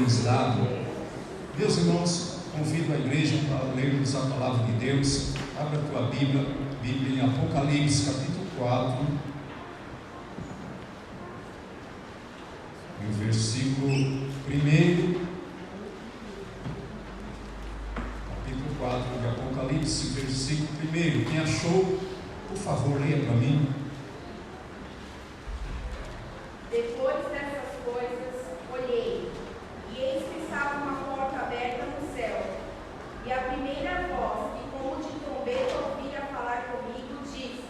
nos dado. Meus irmãos, convido a igreja para lermos a palavra de Deus. Abra a tua Bíblia em Apocalipse, capítulo 4, e o versículo 1. Capítulo 4 de Apocalipse, versículo 1. Quem achou, por favor, leia para mim. Depois dessas coisas, olhei, e eis que estava uma porta aberta no céu. E a primeira voz, que como de trombeta ouvira falar comigo, disse: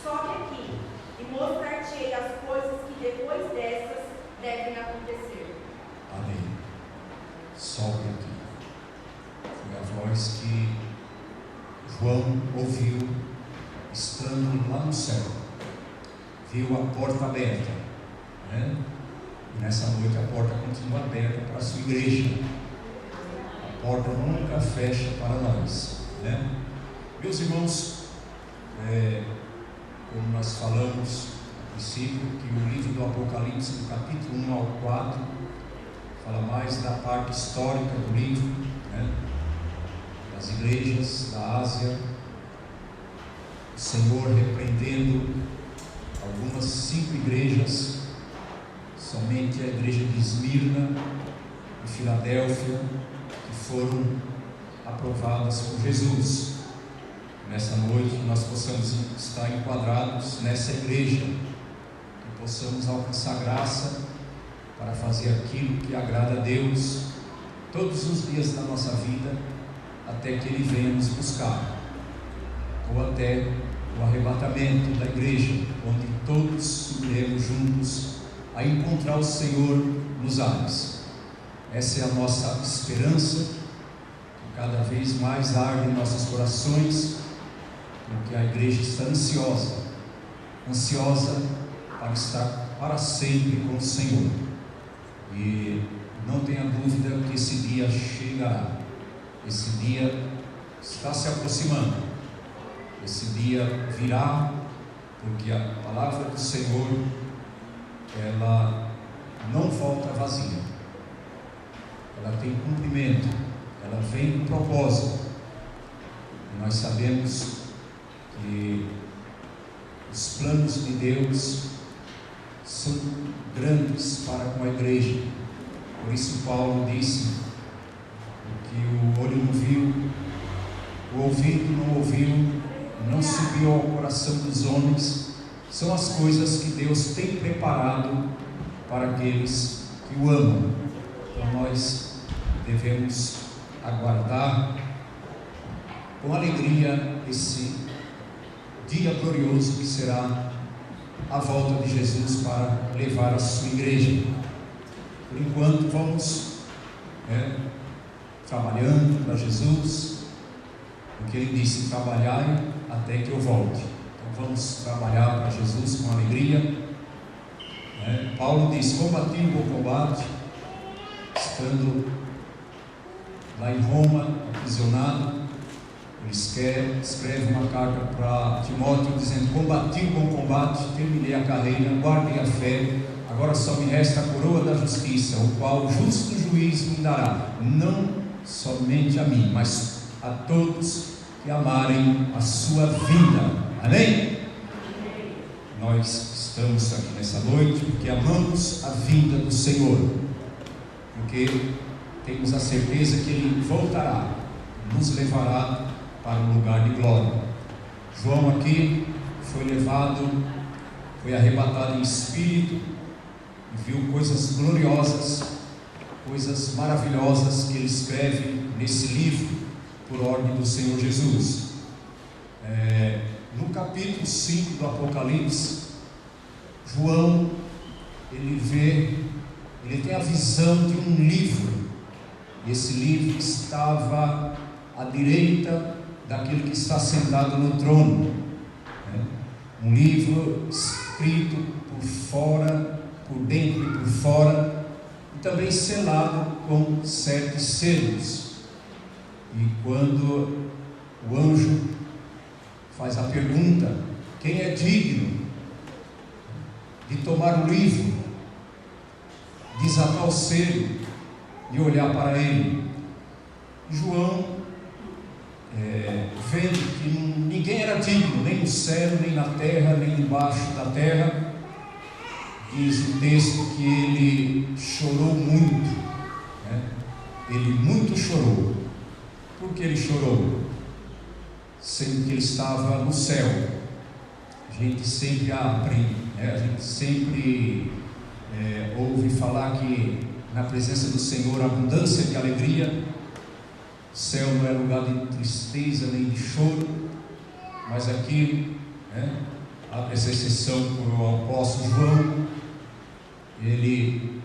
sobe aqui, e mostrar-te-ei as coisas que depois dessas devem acontecer. Amém. Sobe aqui. Foi a voz que João ouviu estando lá no céu. Viu a porta aberta, né? E nessa noite a porta continua aberta para a sua igreja. A porta nunca fecha para nós, né? Meus irmãos, como nós falamos no princípio, que o livro do Apocalipse, do capítulo 1 ao 4, fala mais da parte histórica do livro, né? Das igrejas da Ásia, o Senhor repreendendo algumas 5 igrejas, somente a igreja de Esmirna e Filadélfia, que foram aprovadas por Jesus. Nessa noite nós possamos estar enquadrados nessa igreja, que possamos alcançar graça para fazer aquilo que agrada a Deus todos os dias da nossa vida, até que Ele venha nos buscar, ou até o arrebatamento da igreja, onde todos subiremos juntos a encontrar o Senhor nos ares. Essa é a nossa esperança, que cada vez mais arde em nossos corações, porque a igreja está ansiosa para estar para sempre com o Senhor. E não tenha dúvida que esse dia chegará. Esse dia está se aproximando. Esse dia virá, porque a palavra do Senhor, ela não volta vazia. Ela tem cumprimento, ela vem com propósito. E nós sabemos que os planos de Deus são grandes para com a igreja. Por isso Paulo disse que o olho não viu, o ouvido não ouviu, não subiu ao coração dos homens, são as coisas que Deus tem preparado para aqueles que o amam. Então nós devemos aguardar com alegria esse dia glorioso que será a volta de Jesus para levar a sua igreja. Por enquanto vamos trabalhando para Jesus, porque Ele disse: trabalhai até que eu volte. Então vamos trabalhar para Jesus com alegria. Paulo diz: combati o bom combate, estando lá em Roma, aprisionado. Ele escreve uma carta para Timóteo dizendo: combati o bom combate, terminei a carreira, guardei a fé, agora só me resta a coroa da justiça, o qual o justo juiz me dará, não somente a mim, mas a todos que amarem a sua vida. Amém? Nós estamos aqui nessa noite porque amamos a vinda do Senhor, porque temos a certeza que Ele voltará, nos levará para um lugar de glória. João aqui foi arrebatado em espírito e viu coisas gloriosas, coisas maravilhosas que ele escreve nesse livro por ordem do Senhor Jesus. No capítulo 5 do Apocalipse, João ele tem a visão de um livro, e esse livro estava à direita daquele que está sentado no trono, um livro escrito por fora, por dentro e por fora, e também selado com 7 selos. E quando o anjo faz a pergunta: quem é digno de tomar o livro, desatar o selo e olhar para ele. João, vendo que ninguém era digno, nem no céu, nem na terra, nem debaixo da terra, diz o texto que ele chorou muito, né? Ele muito chorou. Por que ele chorou? Sendo que ele estava no céu. A gente sempre aprende, né? A gente sempre ouve falar que na presença do Senhor abundância de alegria. O céu não é lugar de tristeza nem de choro, mas aqui, né, abre essa exceção para o apóstolo João. Ele,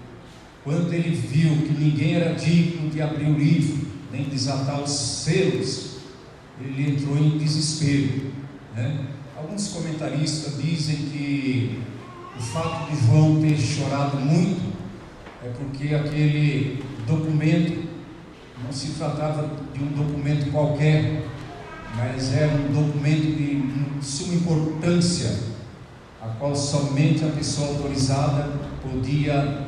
quando ele viu que ninguém era digno de abrir o livro, nem desatar os selos, ele entrou em desespero, né? Alguns comentaristas dizem que o fato de João ter chorado muito é porque aquele documento não se tratava de um documento qualquer, mas era um documento de suma importância, a qual somente a pessoa autorizada podia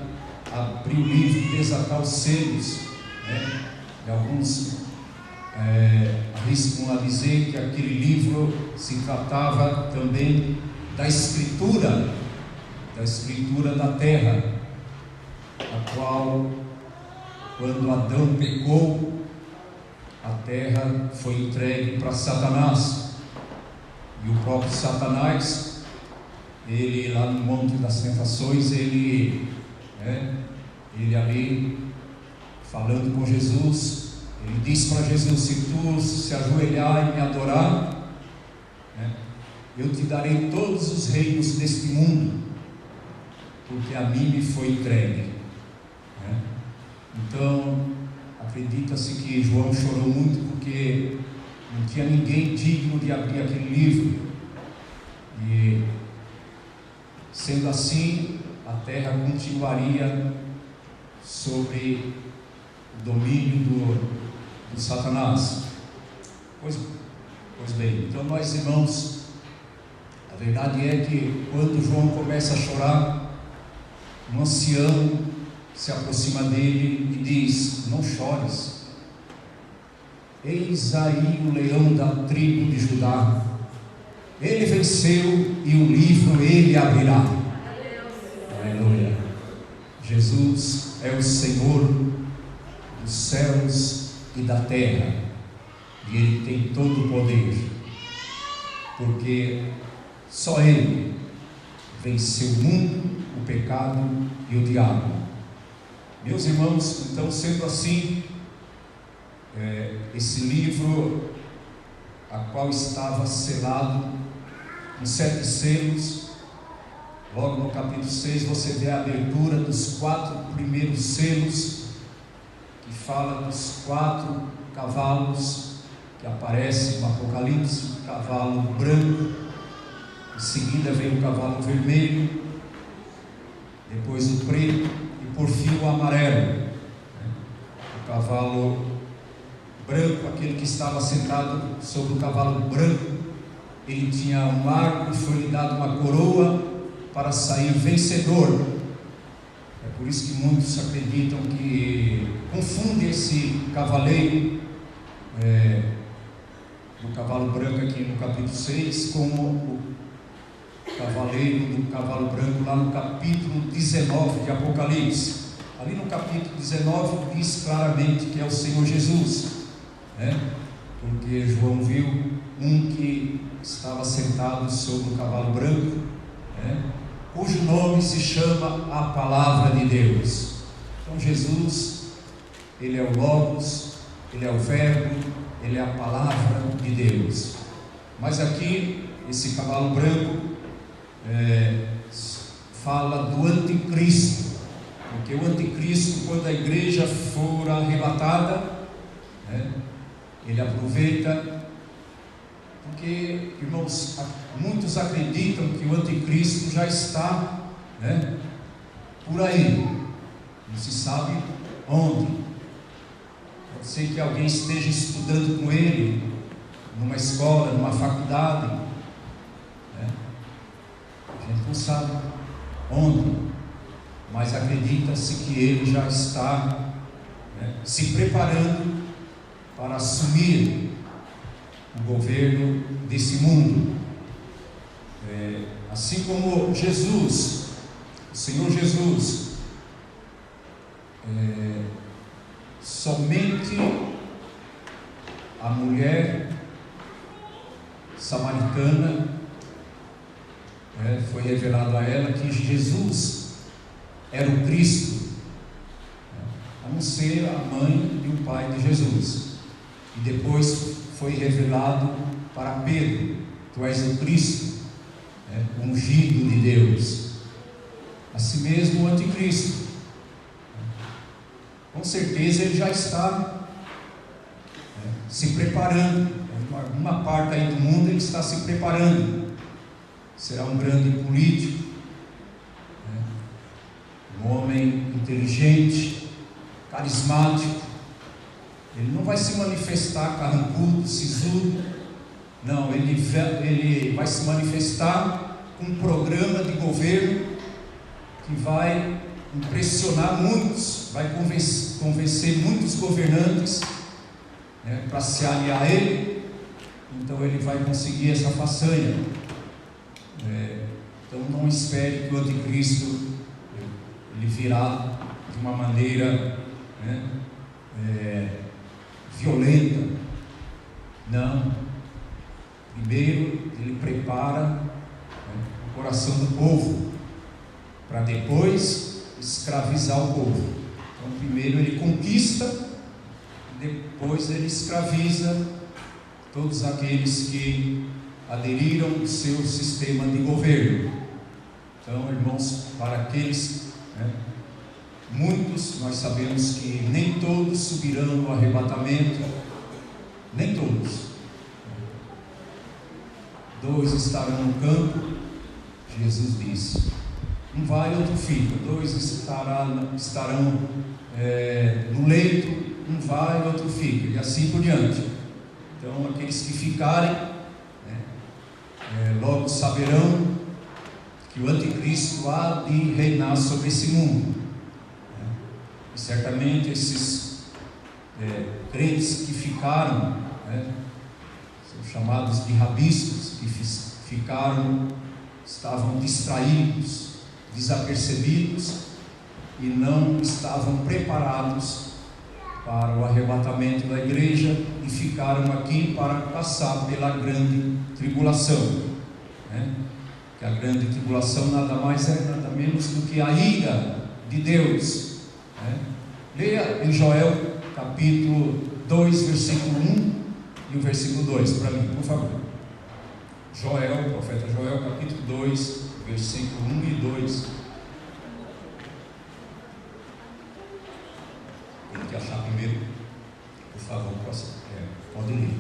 abrir o livro e desatar os selos, né? E alguns arriscam a dizer que aquele livro se tratava também da escritura da terra, a qual, quando Adão pecou, a terra foi entregue para Satanás, e o próprio Satanás, ele lá no Monte das Tentações, ele ali falando com Jesus, ele disse para Jesus: se tu se ajoelhar e me adorar, né, eu te darei todos os reinos deste mundo, porque a mim me foi entregue, né? Então, acredita-se que João chorou muito porque não tinha ninguém digno de abrir aquele livro, e sendo assim, a terra continuaria sobre o domínio do Satanás. Pois bem, então nós, irmãos, a verdade é que quando João começa a chorar, um ancião se aproxima dele e diz: não chores, eis aí o leão da tribo de Judá, ele venceu e o livro ele abrirá. Aleluia. Jesus é o Senhor dos céus e da terra, e Ele tem todo o poder, porque só Ele venceu o mundo, o pecado e o diabo. Meus irmãos, então, sendo assim, esse livro, a qual estava selado com 7 selos, logo no capítulo 6 você vê a abertura dos 4 primeiros selos, que fala dos 4 cavalos que aparecem no Apocalipse: o cavalo branco, em seguida vem o cavalo vermelho, depois o preto e por fim o amarelo. O cavalo branco, aquele que estava sentado sobre o cavalo branco, ele tinha um arco e foi-lhe dado uma coroa para sair vencedor. É por isso que muitos acreditam que confundem esse cavaleiro do cavalo branco aqui no capítulo 6 com o cavaleiro do cavalo branco lá no capítulo 19 de Apocalipse. Ali no capítulo 19 diz claramente que é o Senhor Jesus, né? Porque João viu um que estava sentado sobre o cavalo branco, né, cujo nome se chama a Palavra de Deus. Então Jesus, Ele é o Logos, Ele é o Verbo, Ele é a Palavra de Deus. Mas aqui, esse cavalo branco fala do anticristo, porque o anticristo, quando a igreja for arrebatada, né, ele aproveita, porque, irmãos, muitos acreditam que o anticristo já está, né, por aí, não se sabe onde. Pode ser que alguém esteja estudando com ele numa escola, numa faculdade, né? A gente não sabe onde, mas acredita-se que ele já está se preparando para assumir o governo desse mundo. Assim como Jesus, o Senhor Jesus, somente a mulher samaritana, foi revelado a ela que Jesus era o Cristo, a não ser a mãe e o pai de Jesus. E depois foi revelado para Pedro: tu és o Cristo, o ungido de Deus. Assim mesmo o anticristo, com certeza ele já está se preparando. Uma parte aí do mundo ele está se preparando. Será um grande político, um homem inteligente, carismático. Ele não vai se manifestar carrancudo, sisudo. Não, ele vai se manifestar com um programa de governo que vai impressionar muitos, vai convencer muitos governantes para se aliar a ele. Então ele vai conseguir essa façanha. Então não espere que o anticristo ele virá de uma maneira violenta. Não. Primeiro ele prepara o coração do povo para depois escravizar o povo. Então primeiro ele conquista, depois ele escraviza todos aqueles que aderiram ao seu sistema de governo. Então, irmãos, para aqueles, muitos, nós sabemos que nem todos subirão no arrebatamento, nem todos. 2 estarão no campo, Jesus disse. Um vai, outro fica. 2 estarão no leito, um vai, outro fica, e assim por diante. Então, aqueles que ficarem, logo saberão que o anticristo há de reinar sobre esse mundo. E certamente esses crentes que ficaram, são chamados de rabiscos, que estavam distraídos, desapercebidos e não estavam preparados para o arrebatamento da igreja e ficaram aqui para passar pela grande tribulação, que a grande tribulação nada mais é, nada menos do que a ira de Deus. Leia em Joel capítulo 2, versículo 1 e o versículo 2 para mim, por favor. Joel, profeta Joel, capítulo 2, versículo 1 e 2. Tem que achar primeiro, por favor, pode ler.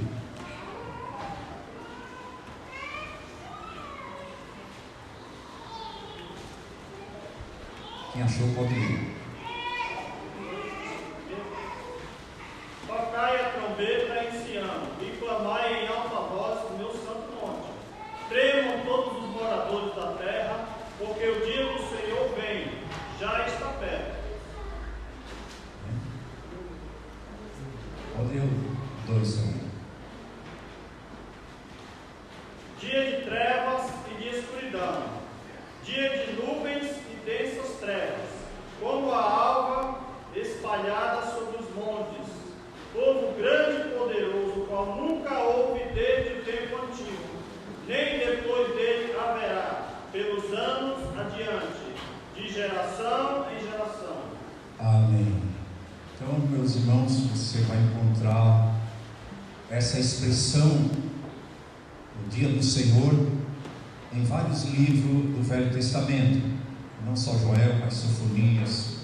Quem achou pode ler. Tocai a trombeta em Sião e clamai em alta voz no meu santo monte. Tremam todos os moradores da terra, porque o dia do Senhor vem, já está perto. Pode ler o 2 também. Dia de trevas e de escuridão, dia de nuvens e densas trevas, como a alva espalhada sobre os montes, povo grande e poderoso, o qual nunca houve desde o tempo antigo, nem depois dele haverá, pelos anos adiante, de geração em geração. Amém. Então, meus irmãos, você vai encontrar essa expressão, o dia do Senhor, em vários livros do Velho Testamento, não só Joel, mas Sofonias,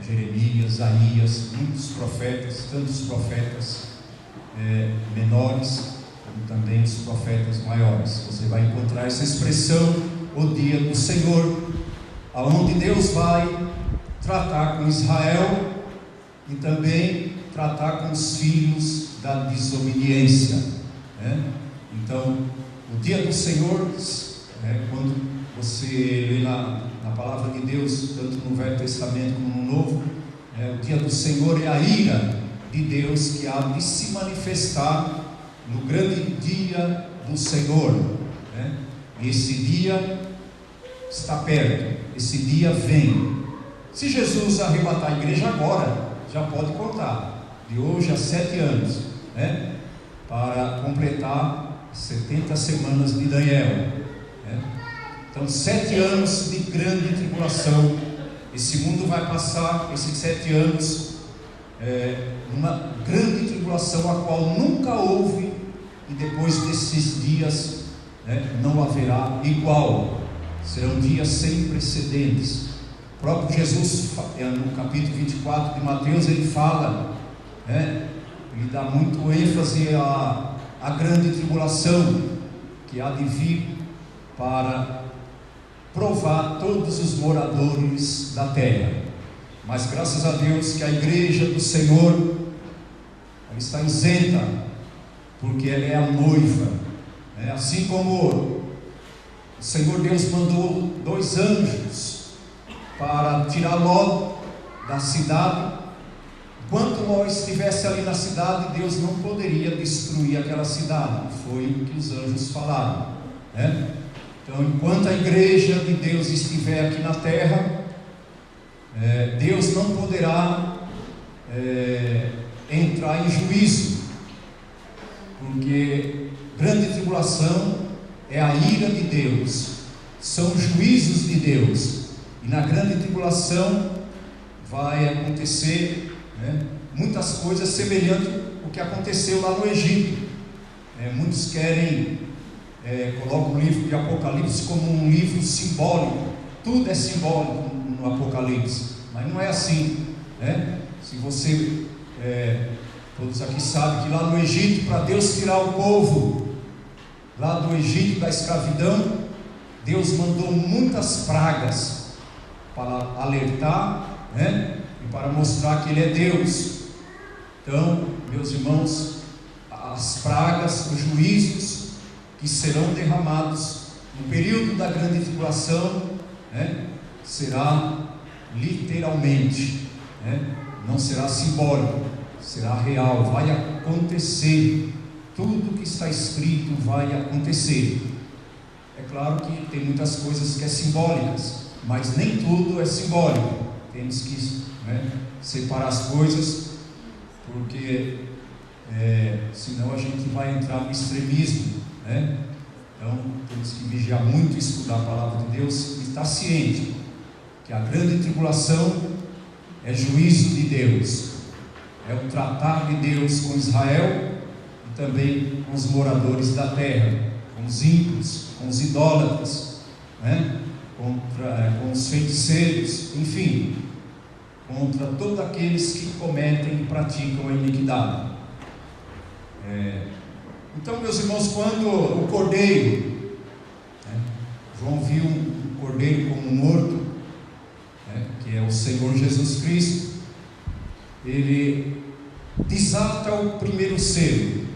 Jeremias, Isaías, muitos profetas, tantos profetas menores, como também os profetas maiores. Você vai encontrar essa expressão, o dia do Senhor, aonde Deus vai tratar com Israel e também tratar com os filhos da desobediência. Então, o dia do Senhor, quando você lê na palavra de Deus, tanto no Velho Testamento como no Novo, O dia do Senhor é a ira de Deus que há de se manifestar no grande dia do Senhor, né? E esse dia está perto, esse dia vem. Se Jesus arrebatar a igreja agora, já pode contar, de hoje a 7 anos, né? Para completar 70 semanas de Daniel, né? Então 7 anos de grande tribulação. Esse mundo vai passar esses 7 anos numa grande tribulação, a qual nunca houve, e depois desses dias, né, não haverá igual. Serão dias sem precedentes. O próprio Jesus, no capítulo 24 de Mateus, ele fala, né, ele dá muito ênfase à grande tribulação que há de vir para provar todos os moradores da terra. Mas graças a Deus que a igreja do Senhor, ela está isenta, porque ela é a noiva, né? Assim como o Senhor Deus mandou 2 anjos para tirar Ló da cidade. Enquanto Ló estivesse ali na cidade, Deus não poderia destruir aquela cidade. Foi o que os anjos falaram, né? Então, enquanto a igreja de Deus estiver aqui na terra, Deus não poderá entrar em juízo, porque grande tribulação é a ira de Deus, são juízos de Deus, e na grande tribulação vai acontecer, né, muitas coisas semelhantes ao que aconteceu lá no Egito. Muitos querem, colocam o livro de Apocalipse como um livro simbólico. Tudo é simbólico no Apocalipse, mas não é assim, né? Se você, todos aqui sabem que lá no Egito, para Deus tirar o povo lá do Egito, da escravidão, Deus mandou muitas pragas para alertar, né? E para mostrar que Ele é Deus. Então, meus irmãos, as pragas, os juízos que serão derramados no período da grande tribulação, né, será literalmente, né, não será simbólico, será real, vai acontecer. Tudo que está escrito vai acontecer. É claro que tem muitas coisas que é simbólicas, mas nem tudo é simbólico. Temos que, né, separar as coisas, porque senão a gente vai entrar no extremismo, né? Então temos que vigiar muito e estudar a palavra de Deus e estar ciente que a grande tribulação é juízo de Deus, é o tratar de Deus com Israel e também com os moradores da terra, com os ímpios, com os idólatras, né? Com os feiticeiros, enfim, contra todos aqueles que cometem e praticam a iniquidade. Então, meus irmãos, quando o cordeiro, né, João viu um cordeiro como morto, né, que é o Senhor Jesus Cristo, ele desata o primeiro selo.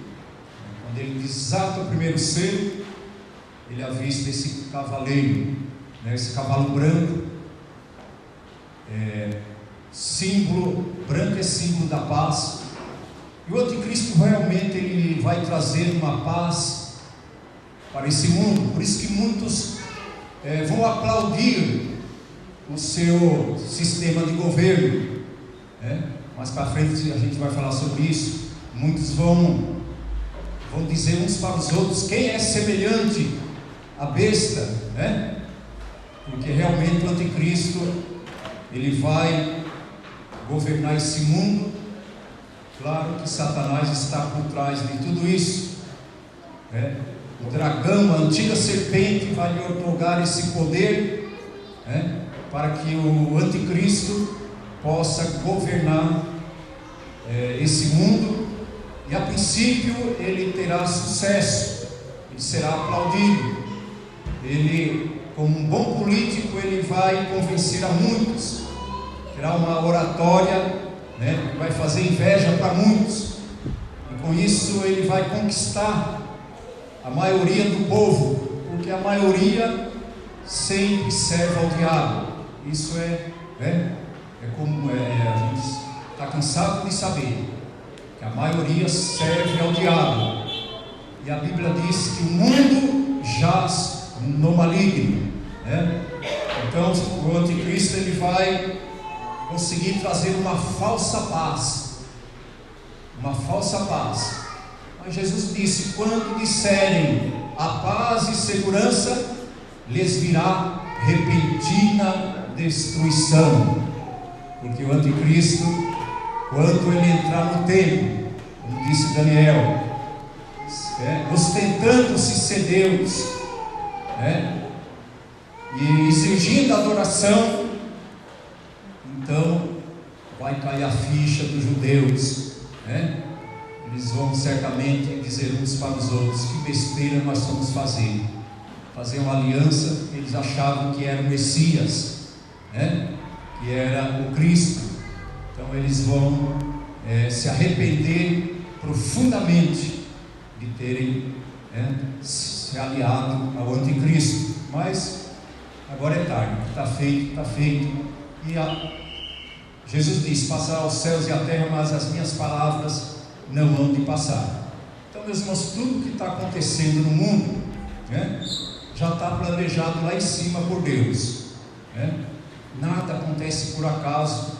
Quando ele desata o primeiro selo, ele avista esse cavaleiro, né, esse cavalo branco. Símbolo branco é símbolo da paz. E o anticristo realmente ele vai trazer uma paz para esse mundo. Por isso que muitos vão aplaudir o seu sistema de governo, né? Mais para frente a gente vai falar sobre isso. Muitos vão dizer uns para os outros quem é semelhante à besta, né? Porque realmente o anticristo ele vai governar esse mundo. Claro que Satanás está por trás de tudo isso, né? O dragão, a antiga serpente, vai lhe otorgar esse poder, né, para que o anticristo possa governar esse mundo. E a princípio ele terá sucesso, ele será aplaudido. Ele, como um bom político, ele vai convencer a muitos, terá uma oratória, né, vai fazer inveja para muitos, e com isso ele vai conquistar a maioria do povo, porque a maioria sempre serve ao diabo. Isso é como a gente quem sabe de saber que a maioria serve ao diabo. E a Bíblia diz que o mundo jaz no maligno, né? Então o anticristo ele vai conseguir trazer uma falsa paz. Uma falsa paz. Mas Jesus disse: quando disserem a paz e segurança, lhes virá repentina destruição. Porque o anticristo, quando ele entrar no templo, como disse Daniel, ostentando-se ser Deus, e exigindo adoração, então vai cair a ficha dos judeus, eles vão certamente dizer uns para os outros: que besteira nós estamos fazendo, fazer uma aliança. Eles achavam que era o Messias, que era o Cristo. Então eles vão se arrepender profundamente de terem se aliado ao anticristo. Mas agora é tarde, está feito, está feito. E Jesus disse: passará os céus e a terra, mas as minhas palavras não hão de passar. Então, meus irmãos, tudo que está acontecendo no mundo já está planejado lá em cima por Deus. Nada acontece por acaso,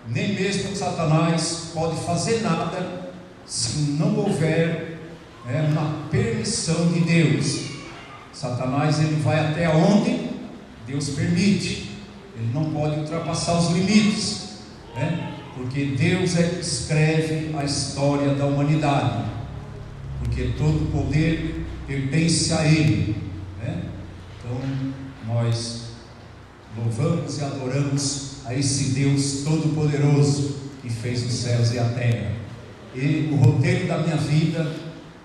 nem mesmo Satanás pode fazer nada se não houver uma permissão de Deus. Satanás ele vai até onde Deus permite, ele não pode ultrapassar os limites, porque Deus é que escreve a história da humanidade, porque todo o poder pertence a Ele. Então nós louvamos e adoramos a esse Deus todo-poderoso que fez os céus e a terra. E o roteiro da minha vida,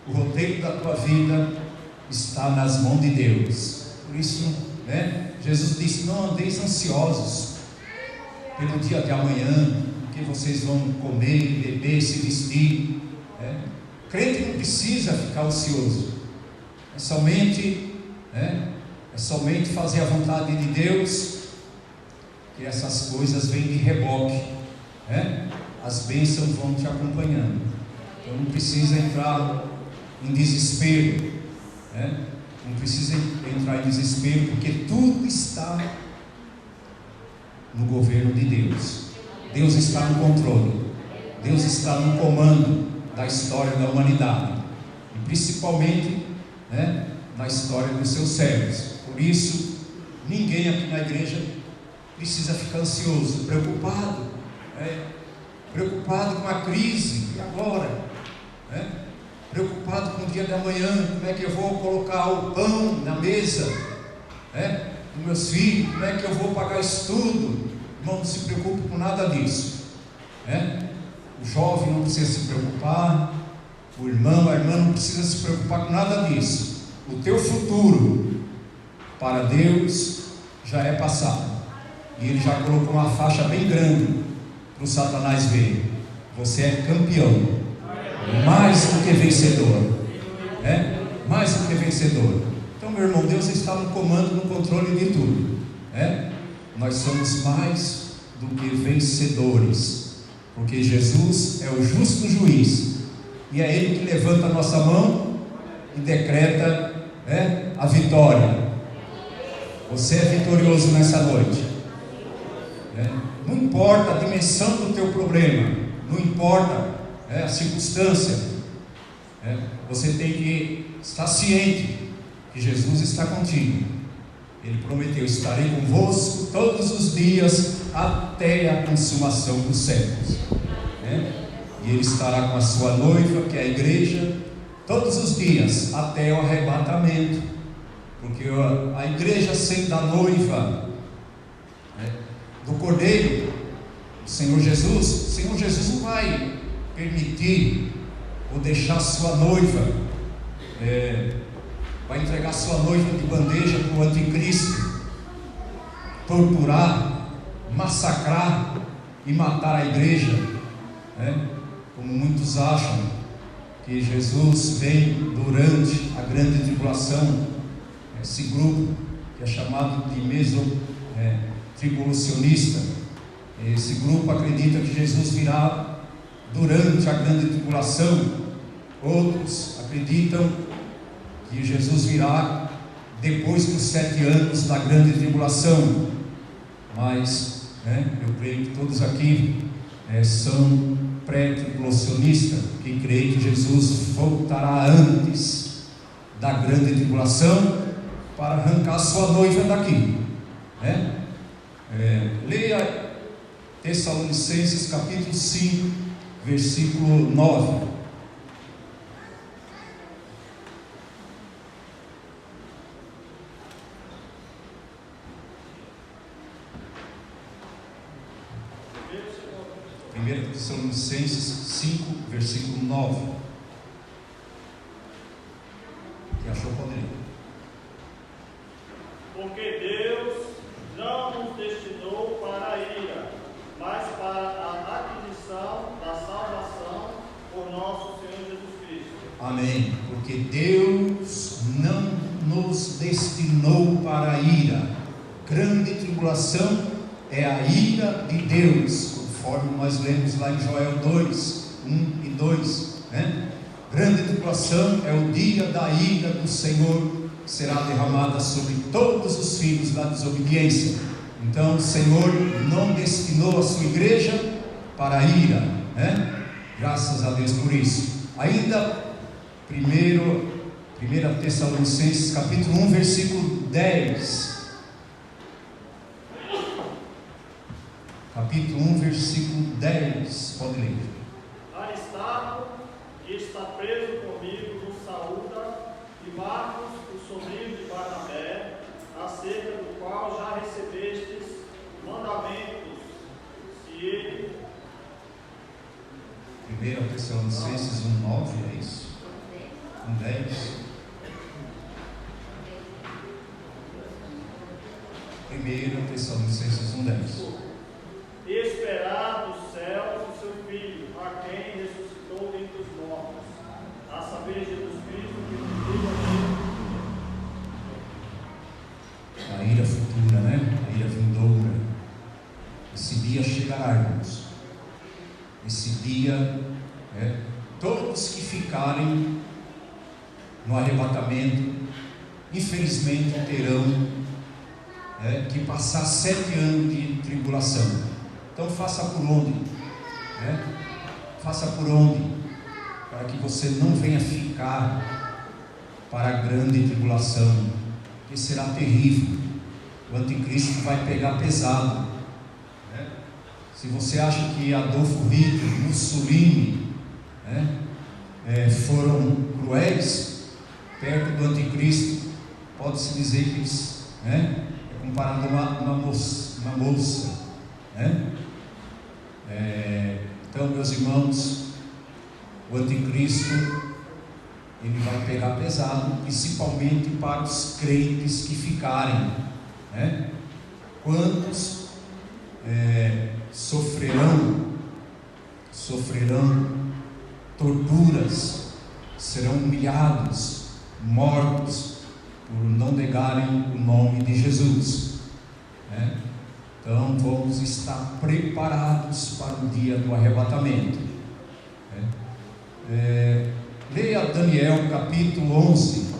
o roteiro da tua vida está nas mãos de Deus. Por isso, Jesus disse: não andeis ansiosos pelo dia de amanhã, que vocês vão comer, beber, se vestir. Crente não precisa ficar ansioso, é somente fazer a vontade de Deus, que essas coisas vêm de reboque, as bênçãos vão te acompanhando. Então não precisa entrar em desespero, não precisa entrar em desespero, porque tudo está no governo de Deus. Deus está no controle, Deus está no comando da história da humanidade, e principalmente na história dos seus servos. Por isso, ninguém aqui na igreja precisa ficar ansioso, preocupado com a crise, e agora? Preocupado com o dia de amanhã, como é que eu vou colocar o pão na mesa dos meus filhos, como é que eu vou pagar estudo? Irmão, não se preocupe com nada disso. O jovem não precisa se preocupar, o irmão, a irmã não precisa se preocupar com nada disso. O teu futuro para Deus já é passado, e Ele já colocou uma faixa bem grande para o Satanás ver. Você é campeão, mais do que vencedor, mais do que vencedor. Então, meu irmão, Deus está no comando, no controle de tudo. Nós somos mais do que vencedores, porque Jesus é o justo juiz, e é Ele que levanta a nossa mão e decreta a vitória. Você é vitorioso nessa noite. Não importa a dimensão do teu problema, não importa a circunstância, você tem que estar ciente que Jesus está contigo. Ele prometeu: estarei convosco todos os dias até a consumação dos séculos. E Ele estará com a sua noiva, que é a igreja, todos os dias até o arrebatamento, porque a igreja sendo a noiva do Cordeiro, o Senhor Jesus não vai permitir ou deixar sua noiva, vai entregar sua noiva de bandeja para o anticristo torturar, massacrar e matar a igreja, como muitos acham que Jesus vem durante a grande tribulação. Esse grupo que é chamado de tribulacionista, Esse grupo acredita que Jesus virá durante a grande tribulação. Outros acreditam que Jesus virá depois dos 7 anos da grande tribulação. Mas eu creio que todos aqui são pré-tribulacionistas, que creem que Jesus voltará antes da grande tribulação para arrancar sua noiva daqui. Leia Tessalonicenses capítulo 5, versículo 9. Tessalonicenses 5, versículo 9. Quem achou pode ler. Porque Deus não nos destinou para a ira, mas para a aquisição da salvação por nosso Senhor Jesus Cristo. Amém. Porque Deus não nos destinou para a ira. Grande tribulação é a ira de Deus, conforme nós lemos lá em Joel 2, 1 e 2. Grande tribulação é o dia da ira do Senhor, que será derramada sobre todos os filhos da desobediência. Então o Senhor não destinou a sua igreja para a ira, graças a Deus por isso. Ainda 1 Tessalonicenses capítulo 1, versículo 10. Capítulo 1, versículo 10, pode ler. Aristarco, que está preso comigo, nos saúda, e Marcos, o sobrinho de Barnabé, acerca do qual já recebestes mandamentos, se ele... 1 Tessalonicenses 1, 9, é isso? 1, 10. 1 Tessalonicenses 1, 10. Esperar dos céus o seu Filho, a quem ressuscitou dentre os mortos, a saber, Jesus Cristo, que nos deu a ira futura, a ira vindoura. Esse dia chegará, irmãos. Esse dia, todos que ficarem no arrebatamento, infelizmente terão que passar 7 anos de tribulação. Então faça por onde? Faça por onde? Para que você não venha ficar para a grande tribulação, que será terrível. O anticristo vai pegar pesado. Se você acha que Adolfo Hitler, Mussolini foram cruéis perto do anticristo, pode-se dizer que eles comparado a uma moça. Então, meus irmãos, o anticristo ele vai pegar pesado, principalmente para os crentes que ficarem. Quantos sofrerão torturas, serão humilhados, mortos por não negarem o nome de Jesus. Então vamos estar preparados para o dia do arrebatamento. Leia Daniel capítulo 11,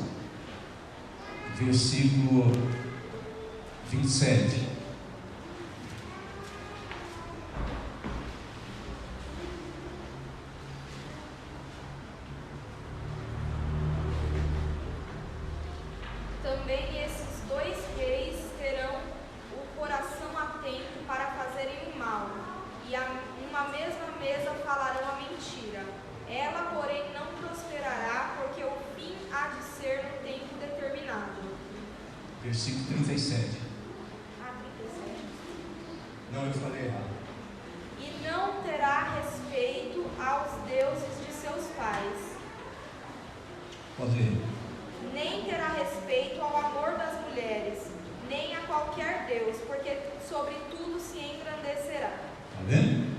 versículo 27. Também esses 2 reis terão o coração atento para fazerem o mal, e uma mesma mesa falarão a mentira. Ela, porém, não prosperará, porque o fim há de ser no tempo determinado. Versículo 37. 37. Não, eu falei errado. E não terá respeito aos deuses de seus pais. Pode ler. Nem terá respeito ao amor das mulheres, nem a qualquer Deus, porque sobre tudo se engrandecerá. Está vendo?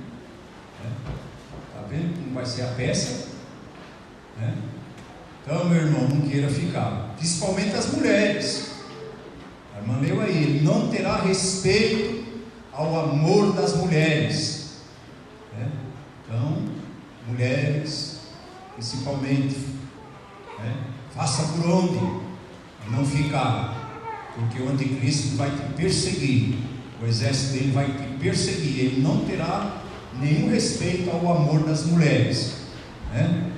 Está vendo como vai ser a peça? Então, meu irmão, não queira ficar, principalmente as mulheres. A irmã leu aí, ele não terá respeito ao amor das mulheres. Né? Então, mulheres, principalmente, né? Faça por onde não ficar, porque o anticristo vai te perseguir, o exército dele vai te perseguir, ele não terá nenhum respeito ao amor das mulheres, né?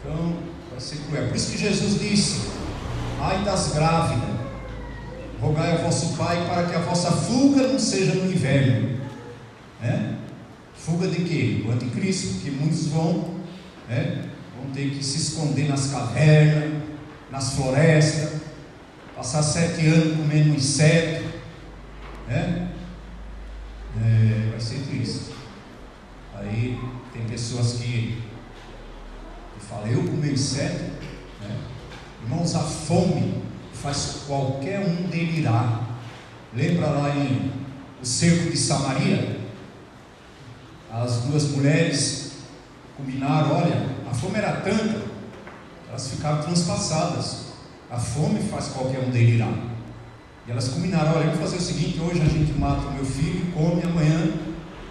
Então vai ser cruel. Por isso que Jesus disse: ai das grávidas, rogai a vosso Pai para que a vossa fuga não seja no inverno, né? Fuga de quê? Do anticristo, porque muitos vão ter que se esconder nas cavernas, nas florestas, passar 7 anos comendo inseto, né? Vai ser triste. Aí tem pessoas que falam: eu comer inseto, né? Irmãos, a fome faz qualquer um delirar. Lembra lá em o cerco de Samaria? As 2 mulheres combinaram, olha, a fome era tanta, elas ficaram transpassadas. A fome faz qualquer um delirar. E elas combinaram: olha, vamos fazer o seguinte, hoje a gente mata o meu filho, come, amanhã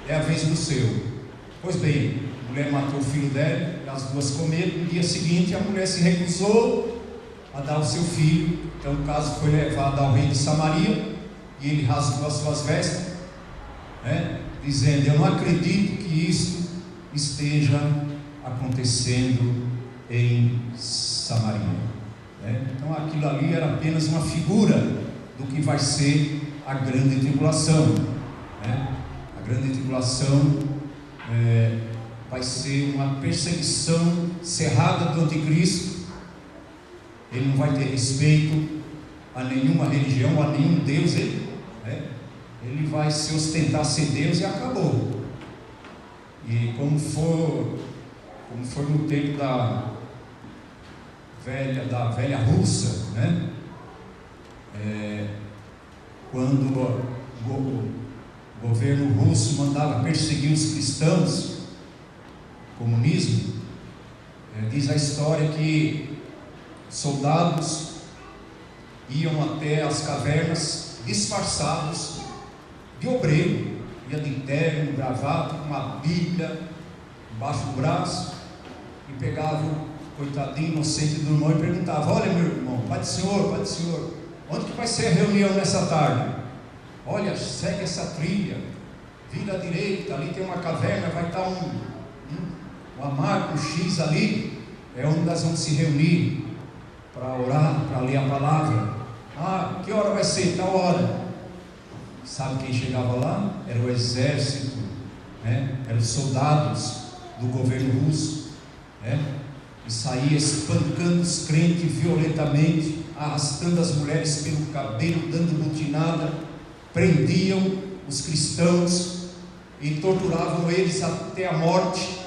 é a vez do seu. Pois bem, a mulher matou o filho dela, as 2 comeram. No dia seguinte a mulher se recusou a dar o seu filho. Então o caso foi levado ao rei de Samaria, e ele rasgou as suas vestes, né, dizendo: eu não acredito que isto esteja acontecendo em Samaria, né? Então aquilo ali era apenas uma figura do que vai ser a grande tribulação, né? A grande tribulação vai ser uma perseguição cerrada do anticristo. Ele não vai ter respeito a nenhuma religião, a nenhum Deus. Ele vai se ostentar ser Deus e acabou. E como foi no tempo da velha Rússia, né? Quando o governo russo mandava perseguir os cristãos, comunismo, diz a história que soldados iam até as cavernas disfarçados de obreiro, ia de terno, gravata, com uma Bíblia embaixo do braço, e pegava o coitadinho inocente do irmão e perguntava: olha, meu irmão, Pai do Senhor, onde que vai ser a reunião nessa tarde? Olha, segue essa trilha, vira à direita, ali tem uma caverna, vai estar uma marca, um X ali, é onde nós vamos se reunir para orar, para ler a palavra. Ah, que hora vai ser? Tal hora. Sabe quem chegava lá? Era o exército, né? Eram os soldados do governo russo, né? E saía espancando os crentes violentamente, arrastando as mulheres pelo cabelo, dando butinada, prendiam os cristãos e torturavam eles até a morte,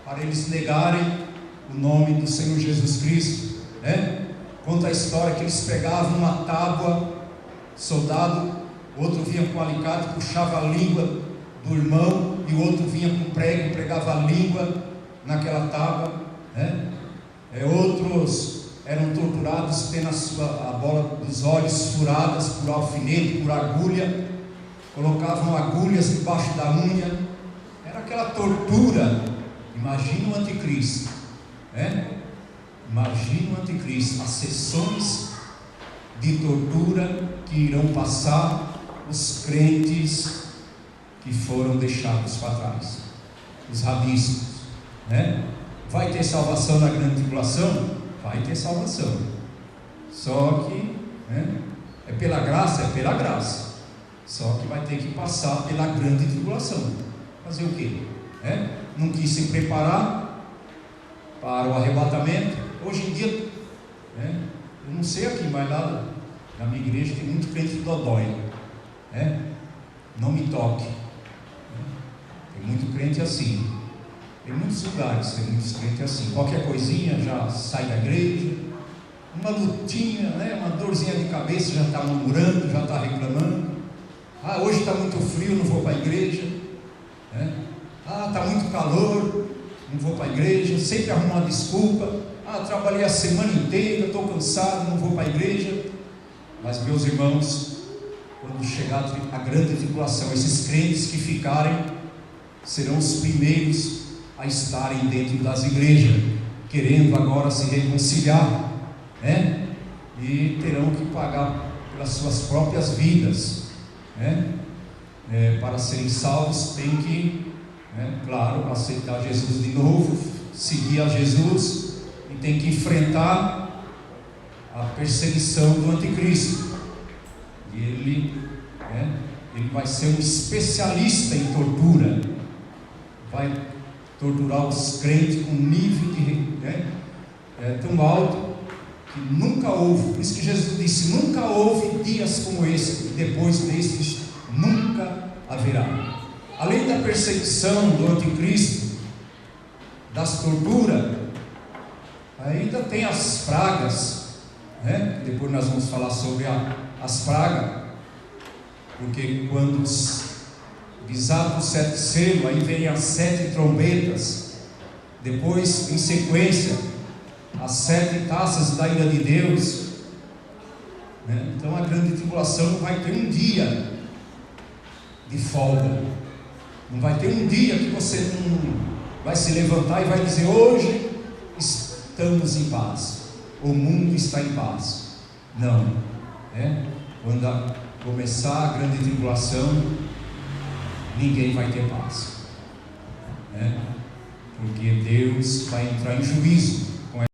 para eles negarem o nome do Senhor Jesus Cristo, né? Conta a história que eles pegavam uma tábua, soldado, o outro vinha com um alicate, puxava a língua do irmão, e o outro vinha com prego, pregava a língua naquela tábua, né? Outros eram torturados tendo a bola dos olhos furadas por alfinete, por agulha, colocavam agulhas debaixo da unha, era aquela tortura. Imagina o anticristo, né? Imagina o anticristo, as sessões de tortura que irão passar os crentes que foram deixados para trás, os rabiscos, né? Vai ter salvação na grande tribulação? Vai ter salvação, só que, né, é pela graça, só que vai ter que passar pela grande tribulação. Fazer o quê? Não quis se preparar para o arrebatamento. Hoje em dia, eu não sei aqui, mas lá na minha igreja tem muito crente dodói, não me toque, tem muito crente assim. Tem muitos lugares, tem muitos crentes assim, qualquer coisinha já sai da igreja, uma lutinha, uma dorzinha de cabeça, já está murmurando, já está reclamando. Ah, hoje está muito frio, não vou para a igreja, Ah, está muito calor, não vou para a igreja, sempre arruma uma desculpa. Ah, trabalhei a semana inteira, estou cansado, não vou para a igreja. Mas, meus irmãos, quando chegar a grande tribulação, esses crentes que ficarem serão os primeiros a estarem dentro das igrejas, querendo agora se reconciliar, né? E terão que pagar pelas suas próprias vidas, né? Para serem salvos, tem que, claro, aceitar Jesus de novo, seguir a Jesus, e tem que enfrentar a perseguição do anticristo. E ele vai ser um especialista em tortura, vai torturar os crentes com um nível tão alto que nunca houve. Por isso que Jesus disse: nunca houve dias como esse, e depois destes nunca haverá. Além da perseguição do anticristo, das torturas, ainda tem as pragas, depois nós vamos falar sobre as pragas, porque quando pisado o 7 selo, aí vem as 7 trombetas, depois em sequência as 7 taças da ira de Deus, Então a grande tribulação não vai ter um dia de folga, não vai ter um dia que você não vai se levantar e vai dizer: hoje estamos em paz, o mundo está em paz. Não, quando começar a grande tribulação, ninguém vai ter paz, porque Deus vai entrar em juízo.